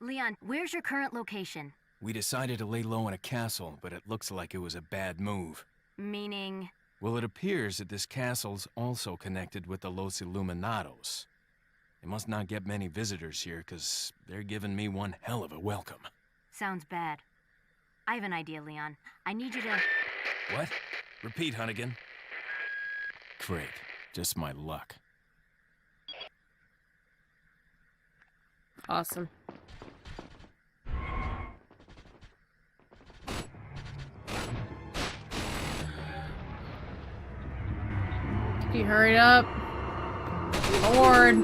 Leon, where's your current location? We decided to lay low in a castle, but it looks like it was a bad move. Meaning... Well, it appears that this castle's also connected with the Los Illuminados. They must not get many visitors here, because they're giving me one hell of a welcome. Sounds bad. I have an idea, Leon. I need you to... What? Repeat, Hunnigan. Great. Just my luck. Awesome. Can you hurry up? Lord.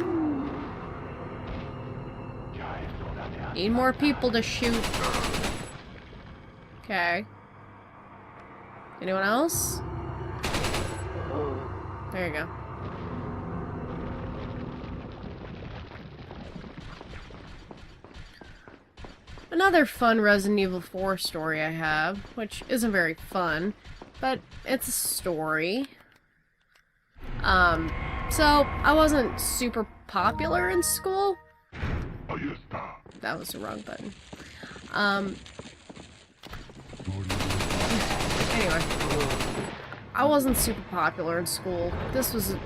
Need more people to shoot. Okay. Anyone else? There you go. Another fun Resident Evil 4 story I have, which isn't very fun, but it's a story. So I wasn't super popular in school. That was the wrong button. Anyway, I wasn't super popular in school. This was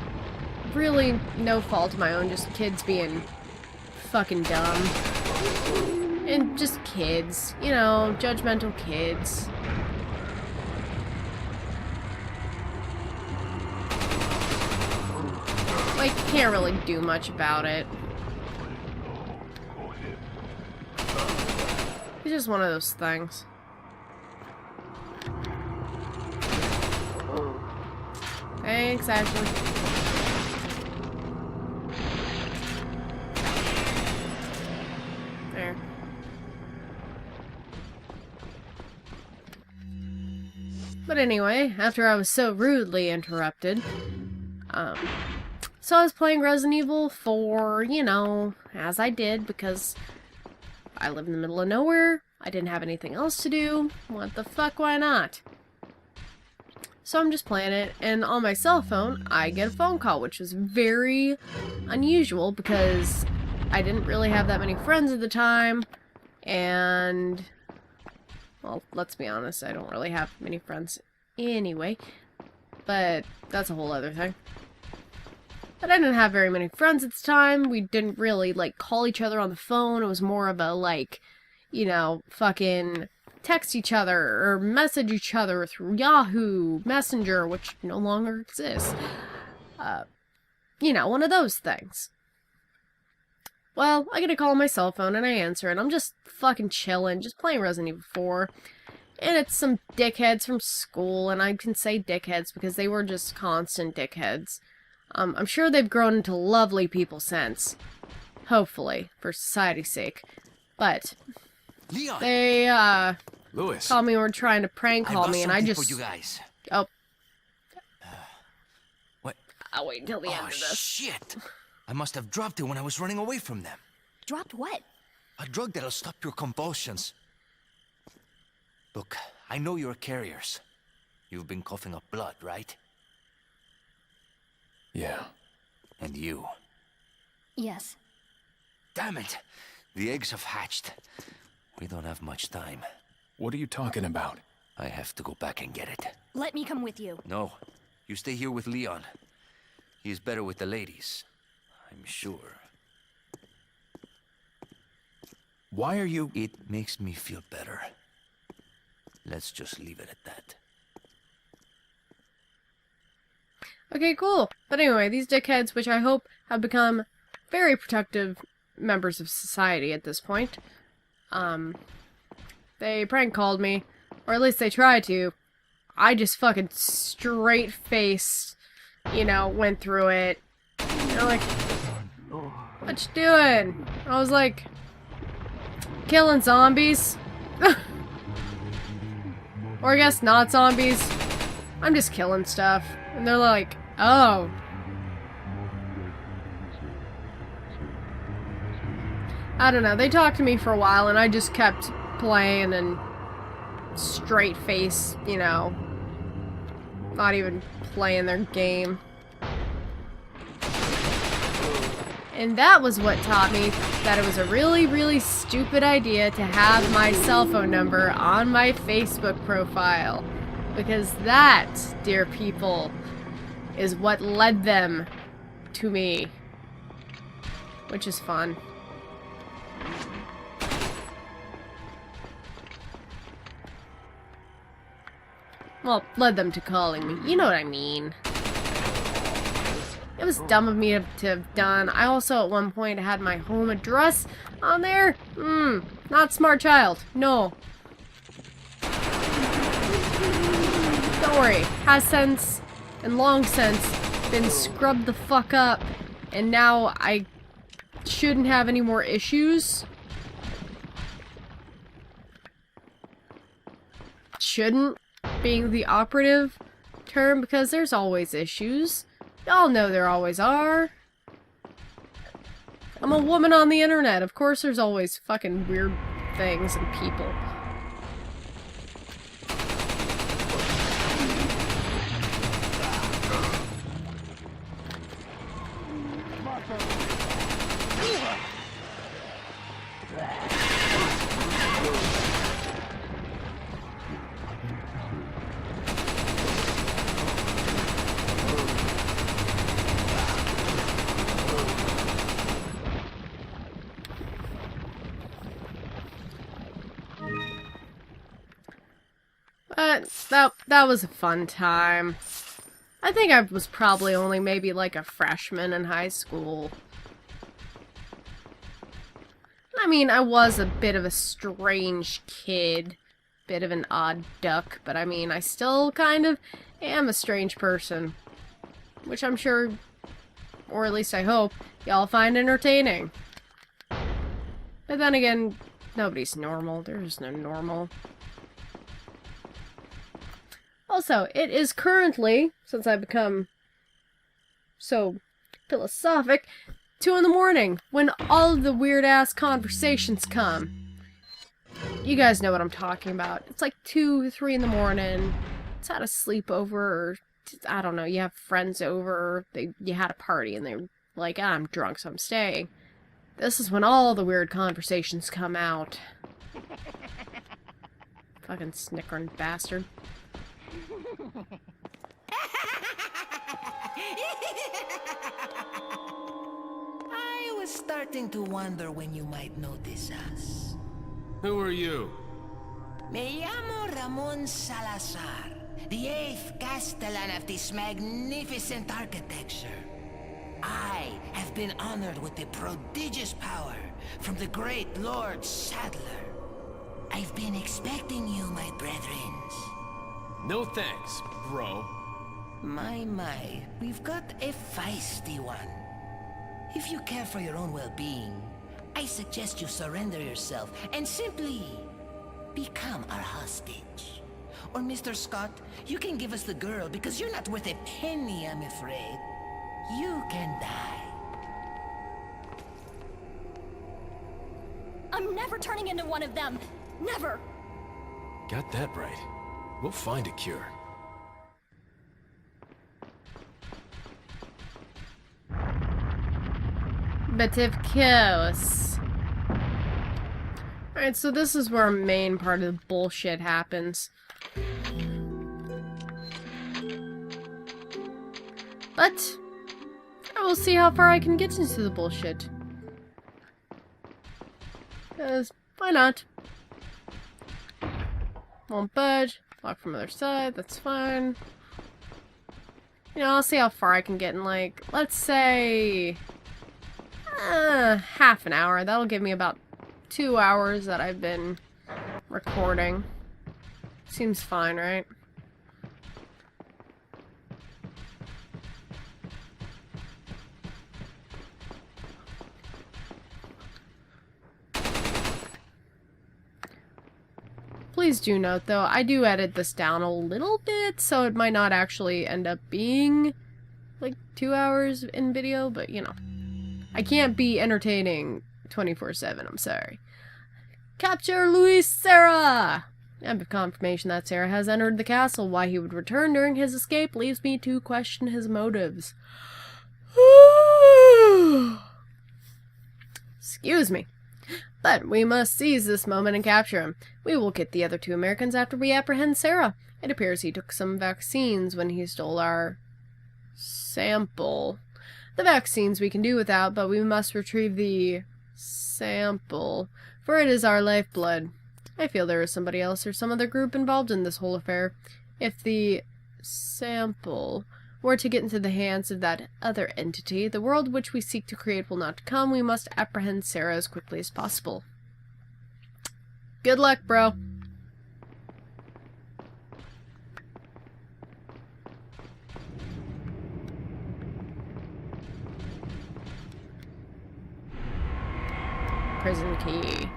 really no fault of my own, just kids being fucking dumb. And just kids, you know, judgmental kids. Like, can't really do much about it. It's just one of those things. Thanks, Ashley. There. But anyway, after I was so rudely interrupted, so I was playing Resident Evil 4, you know, as I did, because I live in the middle of nowhere, I didn't have anything else to do, what the fuck, why not? So I'm just playing it, and on my cell phone, I get a phone call, which was very unusual, because I didn't really have that many friends at the time, and... well, let's be honest, I don't really have many friends anyway, but that's a whole other thing. But I didn't have very many friends at the time. We didn't really, like, call each other on the phone. It was more of a, like, you know, fucking text each other or message each other through Yahoo Messenger, which no longer exists. You know, one of those things. Well, I get a call on my cell phone and I answer it. I'm just fucking chilling, just playing Resident Evil 4. And it's some dickheads from school, and I can say dickheads because they were just constant dickheads. I'm sure they've grown into lovely people since. Hopefully, for society's sake. But Leon. they, Louis. called me and were trying to prank call me, and I just... for you guys. Oh. What? I'll wait until the end of this. Shit! I must have dropped it when I was running away from them. Dropped what? A drug that'll stop your convulsions. Look, I know you're carriers. You've been coughing up blood, right? Yeah. And you. Yes. Damn it! The eggs have hatched. We don't have much time. What are you talking about? I have to go back and get it. Let me come with you. No, you stay here with Leon. He's better with the ladies, I'm sure. Why are you... It makes me feel better. Let's just leave it at that. Okay, cool. But anyway, these dickheads, which I hope have become very protective members of society at this point, they prank called me, or at least they tried to. I just fucking straight-faced, you know, went through it. They're like, what you doing? I was like, killing zombies. Or I guess not zombies. I'm just killing stuff. And they're like, oh. I don't know. They talked to me for a while and I just kept playing and straight face, you know, not even playing their game. And that was what taught me that it was a really, really stupid idea to have my cell phone number on my Facebook profile. Because that, dear people, is what led them to me. Which is fun. Well, led them to calling me. You know what I mean. It was dumb of me to have done. I also at one point had my home address on there. Not smart child. No. Don't worry. Has since, and long since, been scrubbed the fuck up. And now I shouldn't have any more issues. Shouldn't being the operative term, because there's always issues. Y'all know there always are. I'm a woman on the internet. Of course there's always fucking weird things and people. But that was a fun time. I think I was probably only maybe like a freshman in high school. I mean, I was a bit of a strange kid. Bit of an odd duck, but I mean, I still kind of am a strange person. Which I'm sure, or at least I hope, y'all find entertaining. But then again, nobody's normal. There's no normal. Also, it is currently, since I've become so philosophic, 2 in the morning, when all of the weird-ass conversations come. You guys know what I'm talking about. It's like 2, 3 in the morning. It's at a sleepover, or I don't know, you have friends over, you had a party, and they're like, I'm drunk, so I'm staying. This is when all the weird conversations come out. Fucking snickering bastard. I was starting to wonder when you might notice us. Who are you? Me llamo Ramon Salazar, the 8th Castellan of this magnificent architecture. I have been honored with the prodigious power from the great Lord Sadler. I've been expecting you, my brethren. No thanks, bro. My, we've got a feisty one. If you care for your own well-being, I suggest you surrender yourself and simply become our hostage. Or Mr. Scott, you can give us the girl because you're not worth a penny, I'm afraid. You can die. I'm never turning into one of them. Never. Got that right. We'll find a cure. But of course. Alright, so this is where our main part of the bullshit happens. But I will see how far I can get into the bullshit. Because why not? Won't budge. Lock from other side, that's fine. You know, I'll see how far I can get in, like, let's say, half an hour. That'll give me about 2 hours that I've been recording. Seems fine, right? Please do note, though, I do edit this down a little bit, so it might not actually end up being, like, 2 hours in video, but, you know. I can't be entertaining 24/7, I'm sorry. Capture Luis Serra! And with confirmation that Serra has entered the castle, why he would return during his escape leaves me to question his motives. Excuse me. But we must seize this moment and capture him. We will get the other 2 Americans after we apprehend Sarah. It appears he took some vaccines when he stole our sample. The vaccines we can do without, but we must retrieve the sample, for it is our lifeblood. I feel there is somebody else or some other group involved in this whole affair. If the sample were to get into the hands of that other entity, the world which we seek to create will not come. We must apprehend Sarah as quickly as possible. Good luck, bro. Prison key.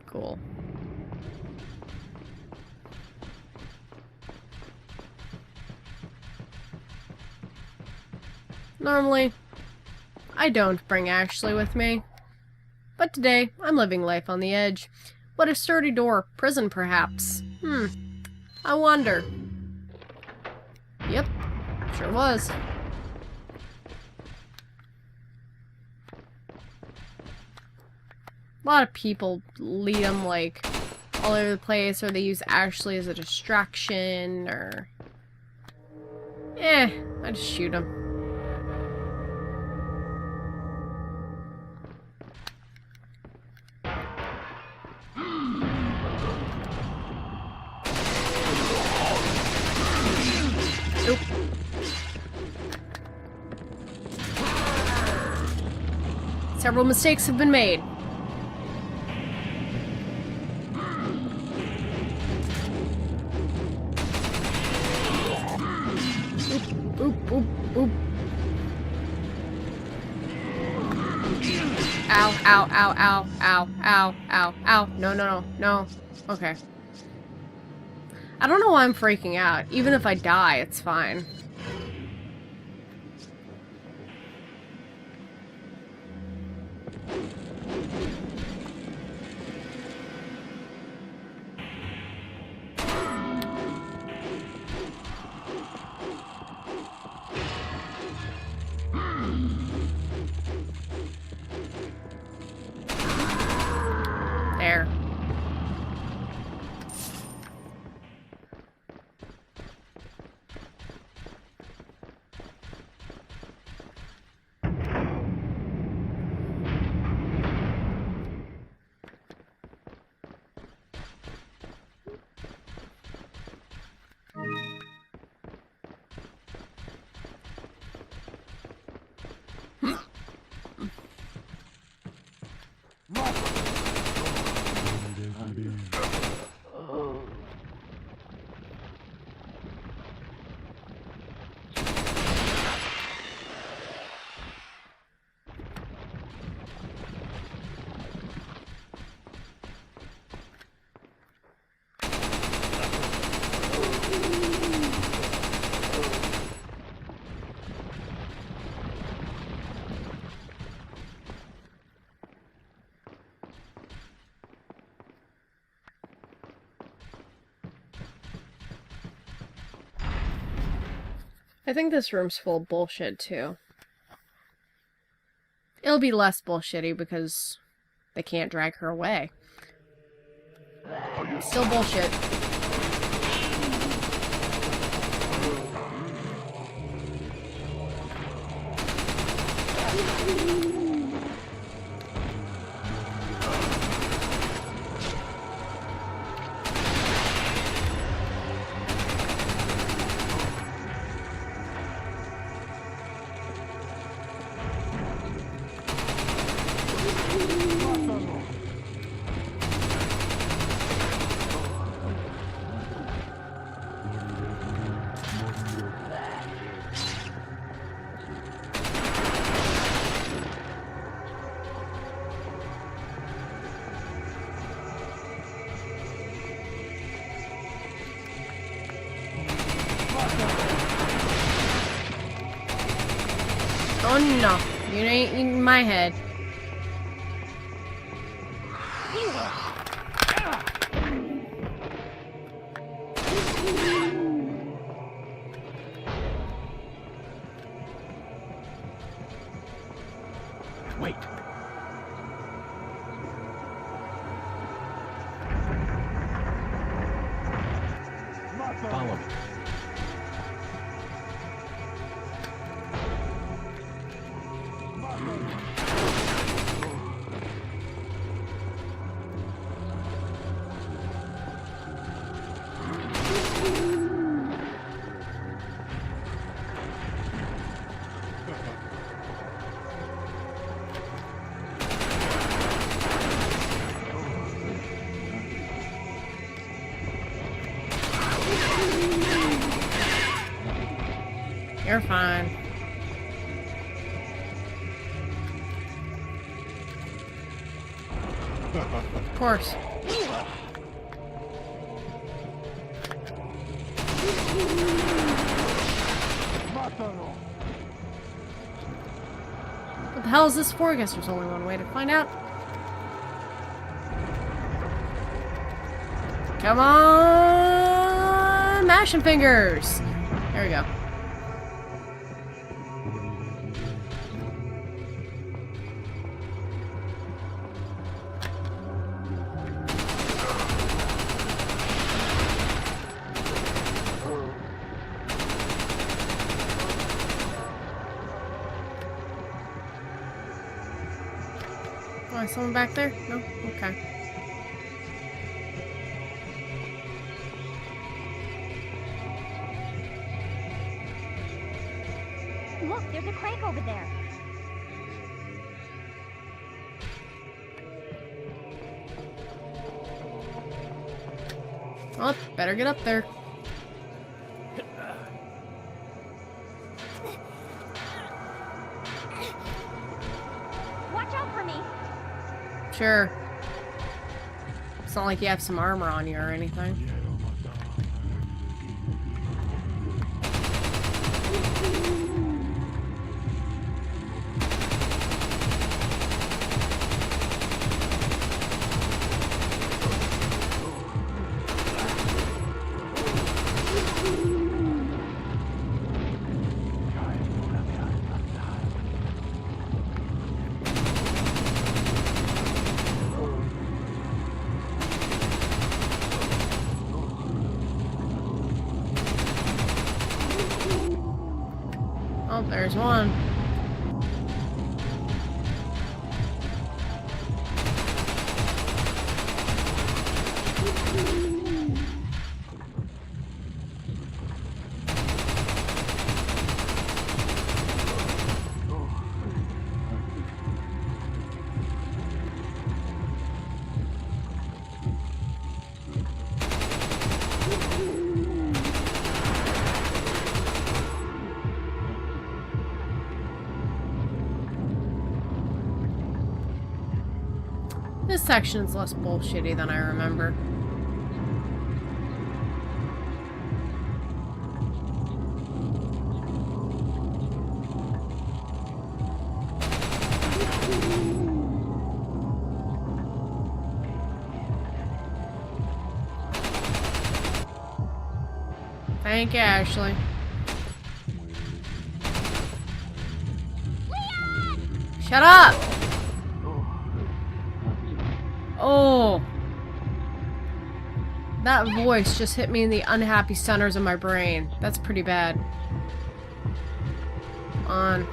Cool. Normally, I don't bring Ashley with me. But today, I'm living life on the edge. What a sturdy door. Prison, perhaps. I wonder. Yep, sure was. A lot of people lead them, like, all over the place, or they use Ashley as a distraction, or... I just shoot him. Nope. Several mistakes have been made. Oop, oop, oop. Ow, ow, ow, ow, ow, ow, ow, ow. No, no, no, no. Okay. I don't know why I'm freaking out. Even if I die, it's fine. There. I think this room's full of bullshit, too. It'll be less bullshitty because they can't drag her away. Still bullshit. Oh no, you ain't in my head. Wait. Follow me. You're fine. Of course. What the hell is this for? I guess there's only one way to find out. Come on! Mashing fingers! There we go. Oh, someone back there? No? Okay. Look, there's a crank over there. Well, better get up there. Watch out for me. Sure. It's not like you have some armor on you or anything. Oh, there's one. This section's less bullshitty than I remember. Thank you, Ashley. Shut up! Oh. That voice just hit me in the unhappy centers of my brain. That's pretty bad. On.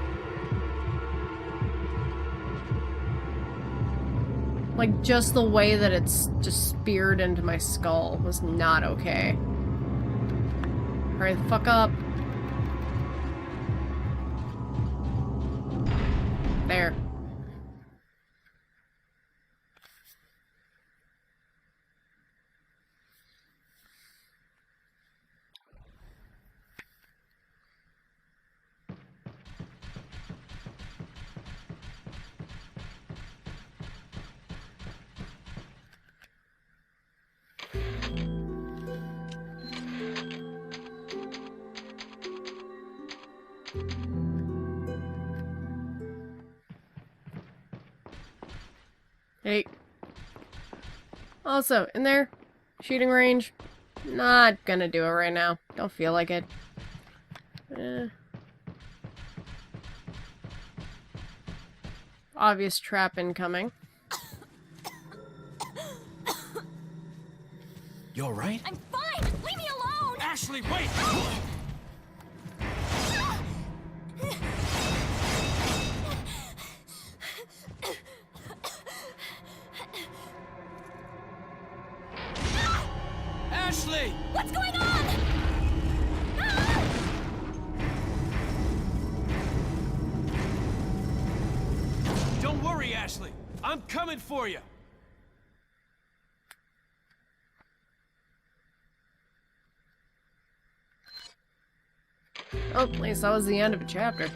Like, just the way that it's just speared into my skull was not okay. Hurry the fuck up. There. Hey. Also, in there, shooting range. Not gonna do it right now. Don't feel like it. Obvious trap incoming. You alright? I'm fine. Leave me alone. Ashley, wait! Ashley! What's going on? Don't worry, Ashley. I'm coming for you. Oh, at least that was the end of a chapter.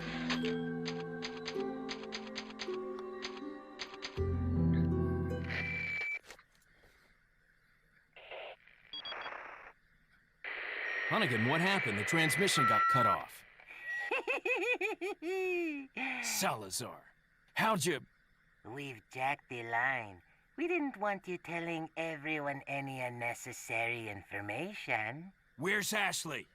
Hunnigan, what happened? The transmission got cut off. Salazar, how'd you... We've jacked the line. We didn't want you telling everyone any unnecessary information. Where's Ashley?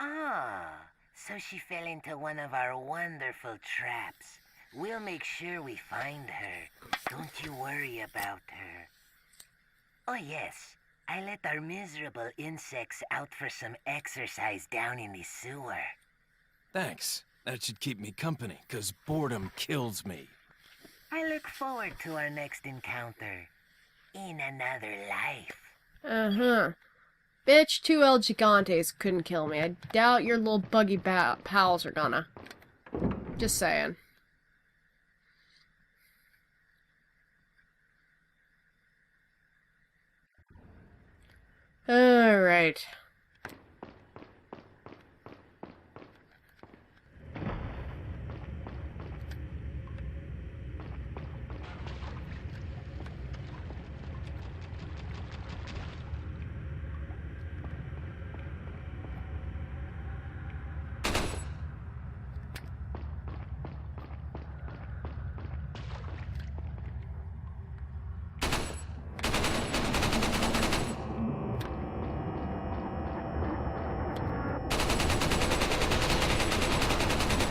Ah, so she fell into one of our wonderful traps. We'll make sure we find her. Don't you worry about her. Oh yes, I let our miserable insects out for some exercise down in the sewer. Thanks. That should keep me company, 'cause boredom kills me. I look forward to our next encounter. In another life. Uh-huh. Bitch, 2 El Gigantes couldn't kill me. I doubt your little buggy pals are gonna. Just saying. Alright.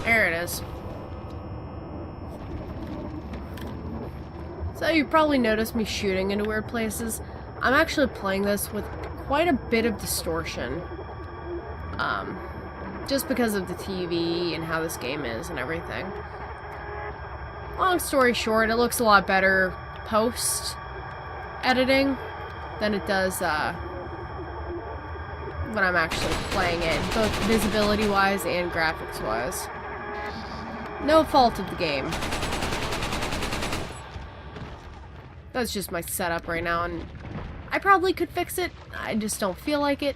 There it is. So you probably noticed me shooting into weird places. I'm actually playing this with quite a bit of distortion. Just because of the TV and how this game is and everything. Long story short, it looks a lot better post-editing than it does when I'm actually playing it, both visibility-wise and graphics-wise. No fault of the game. That's just my setup right now, and I probably could fix it. I just don't feel like it.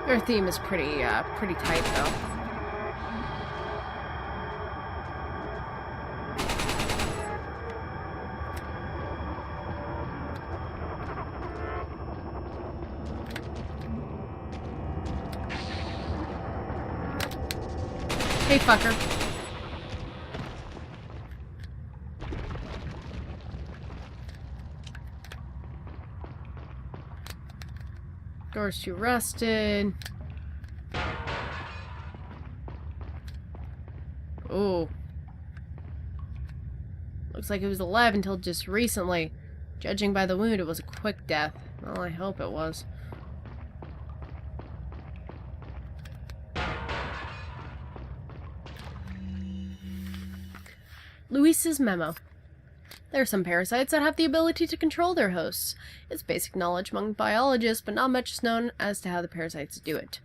Their theme is pretty tight, though. Hey, fucker. Door's too rusted. Ooh. Looks like it was alive until just recently. Judging by the wound, it was a quick death. Well, I hope it was. Luis's memo. There are some parasites that have the ability to control their hosts. It's basic knowledge among biologists, but not much is known as to how the parasites do it.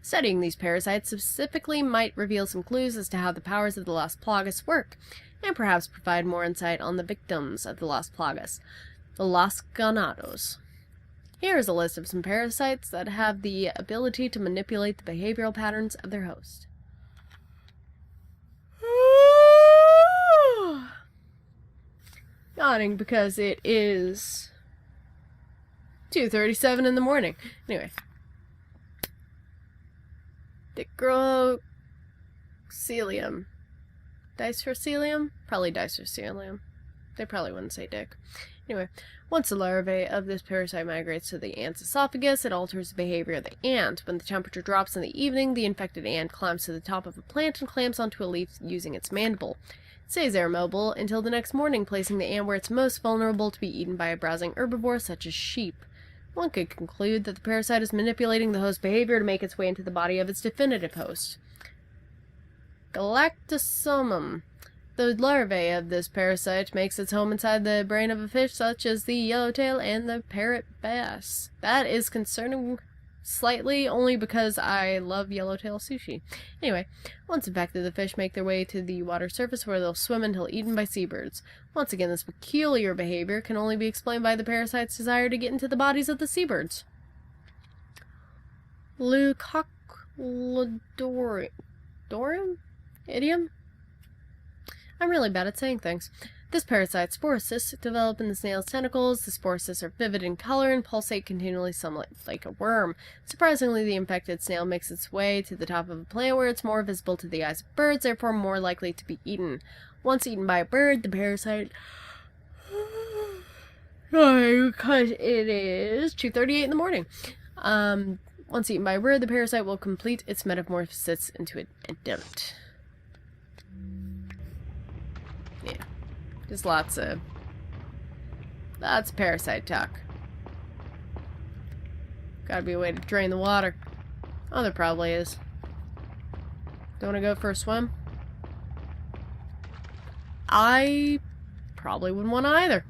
Studying these parasites specifically might reveal some clues as to how the powers of the Las Plagas work, and perhaps provide more insight on the victims of the Las Plagas, the Las Ganados. Here is a list of some parasites that have the ability to manipulate the behavioral patterns of their host. Yawning because it is 2:37 in the morning. Anyway. Dicrocelium. Dicercelium? Probably dicercelium. They probably wouldn't say dick. Anyway, once the larvae of this parasite migrates to the ant's esophagus, it alters the behavior of the ant. When the temperature drops in the evening, the infected ant climbs to the top of a plant and clamps onto a leaf using its mandible. It stays there immobile until the next morning, placing the ant where it's most vulnerable to be eaten by a browsing herbivore such as sheep. One could conclude that the parasite is manipulating the host's behavior to make its way into the body of its definitive host. Galactosomum. The larvae of this parasite makes its home inside the brain of a fish such as the yellowtail and the parrot bass. That is concerning slightly, only because I love yellowtail sushi. Anyway, once infected, the fish make their way to the water surface where they'll swim until eaten by seabirds. Once again, this peculiar behavior can only be explained by the parasite's desire to get into the bodies of the seabirds. Leucochlodorium? Idiom? I'm really bad at saying things. This parasite's spore cysts develop in the snail's tentacles. The spore cysts are vivid in color and pulsate continually, somewhat like a worm. Surprisingly, the infected snail makes its way to the top of a plant where it's more visible to the eyes of birds, therefore more likely to be eaten. Once eaten by a bird, the parasite... because it is 2:38 in the morning. Once eaten by a bird, the parasite will complete its metamorphosis into an adult. Yeah. Just lots of parasite talk. Gotta be a way to drain the water. Oh, there probably is. Don't wanna go for a swim? I probably wouldn't want to either.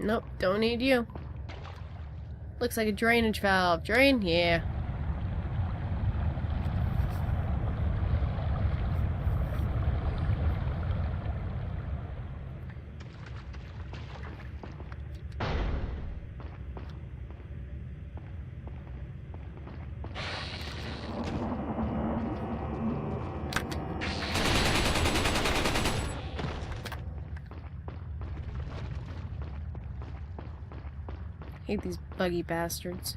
Nope, don't need you. Looks like a drainage valve. Drain? Yeah. Hate these buggy bastards.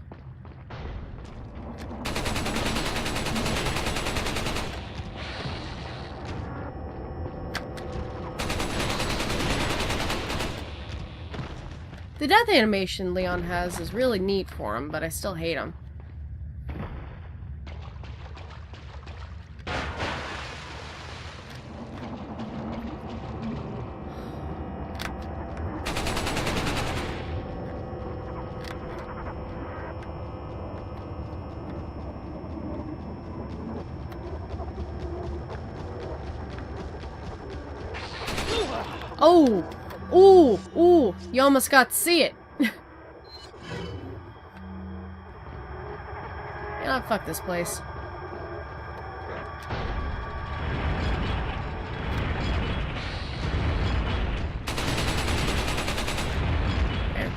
The death animation Leon has is really neat for him, but I still hate him. Oh! Ooh! Ooh! You almost got to see it! Yeah, fuck this place. There.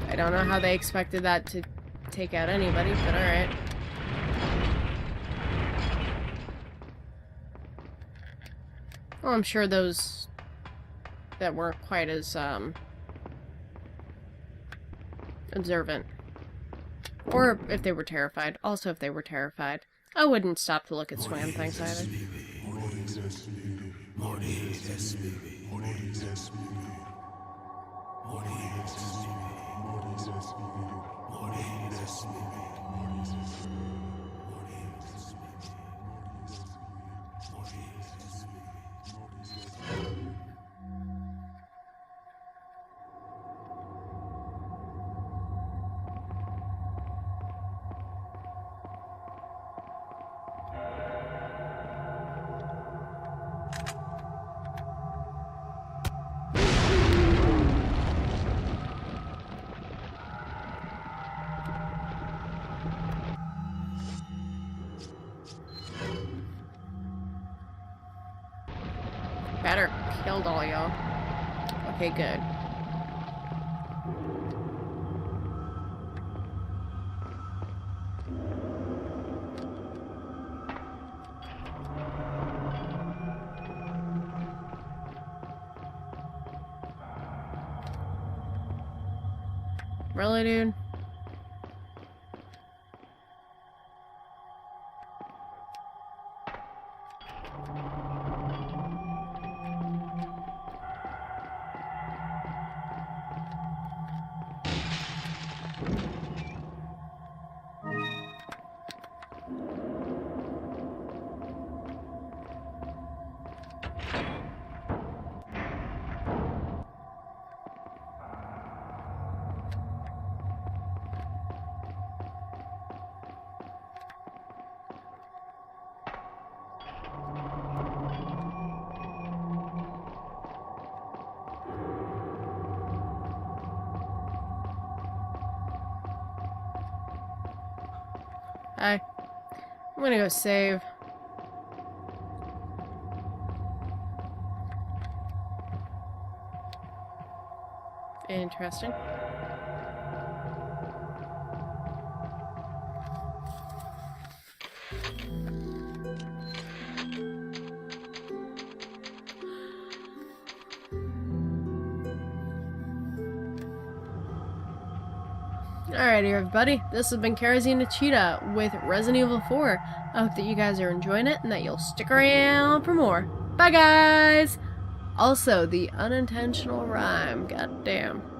I don't know how they expected that to take out anybody, but alright. Well, I'm sure those that weren't quite as observant. Or if they were terrified. Also, if they were terrified. I wouldn't stop to look at swam things either. Better killed all y'all. Okay, good. Really, dude? Hi. I'm gonna go save. Interesting. Alrighty, everybody. This has been Kerosene and Cheetah with Resident Evil 4. I hope that you guys are enjoying it and that you'll stick around for more. Bye, guys! Also, the unintentional rhyme. Goddamn.